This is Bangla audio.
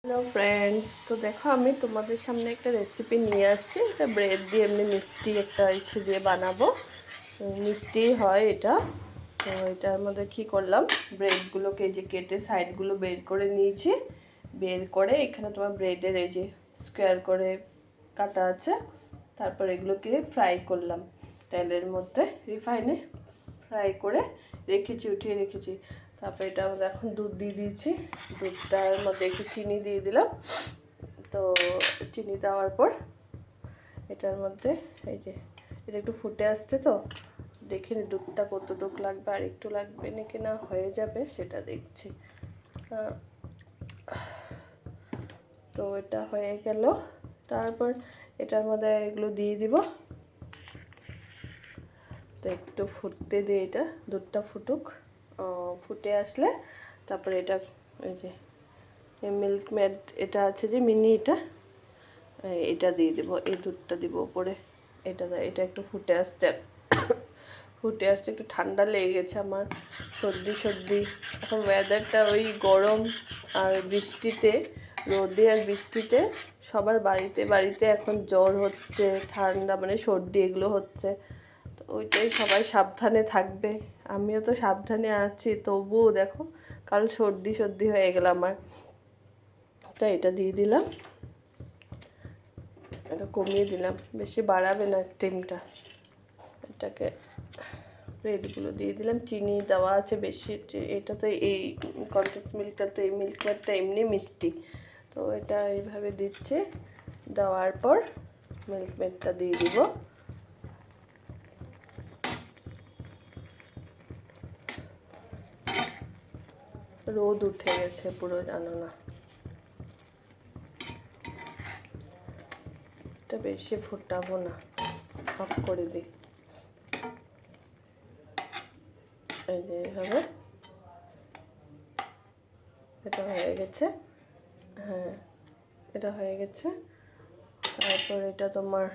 হ্যালো ফ্রেন্ডস, তো দেখো আমি তোমাদের সামনে একটা রেসিপি নিয়ে আসছি। এটা ব্রেড দিয়ে এমনি মিষ্টি একটা ইচ্ছে দিয়ে বানাবো। মিষ্টি হয় এটা। তো এটার মধ্যে কি করলাম, ব্রেডগুলোকে এই যে কেটে সাইডগুলো বের করে নিয়েছি। বের করে এখানে তোমার ব্রেডের এই যে স্কোয়ার করে কাটা আছে। তারপর এগুলোকে ফ্রাই করলাম তেলের মধ্যে, রিফাইনে ফ্রাই করে উঠিয়ে রেখেছি। তারপর এটার মধ্যে এখন দুধ দিয়ে দিয়েছি। দুধটার মধ্যে একটু চিনি দিয়ে দিলাম। তো চিনি দেওয়ার পর এটার মধ্যে এই যে এটা একটু ফুটে আসছে, তো দেখিনি দুধটা কতটুকু লাগবে, আর একটু লাগবে নাকি না হয়ে যাবে সেটা দেখছি। তো এটা হয়ে গেল। তারপর এটার মধ্যে এগুলো দিয়ে দিব। তো একটু ফুটতে দিয়ে এটা দুধটা ফুটুক, ফুটে আসলে তারপরে এটা এই যে মিল্ক মেড এটা আছে যে মিনি, এটা দিয়ে দেবো, এই দুধটা দিব উপরে। এটা একটু ফুটে আসছে একটু ঠান্ডা লেগে গেছে আমার, সর্দি। এখন ওয়েদারটা ওই গরম আর বৃষ্টিতে, রোদে আর বৃষ্টিতে সবার বাড়িতে এখন জ্বর হচ্ছে, ঠান্ডা মানে সর্দি এগুলো হচ্ছে। তো ওইটাই, সবাই সাবধানে থাকবে, আমিও তো সাবধানে আছি, তবুও দেখো কাল সর্দি হয়ে গেল আমার। তো এটা দিয়ে দিলাম, এটা কমিয়ে দিলাম, বেশি বাড়াবে না স্টিমটা। এটাকে ব্রেডগুলো দিয়ে দিলাম, চিনি দেওয়া আছে বেশি। এটা তো এই কনডেন্স মিল্কটা তো এই মিল্ক মেডটা এমনি মিষ্টি, তো এটা এইভাবে দিচ্ছে। দেওয়ার পর মিল্ক মেডটা দিয়ে দিব। রোদ উঠে গেছে পুরো, জানো না, এটা বেশি ফুটাবো না, অফ করে দিই। এই যে এইভাবে এটা হয়ে গেছে। হ্যাঁ, এটা হয়ে গেছে। তারপর এটা তোমার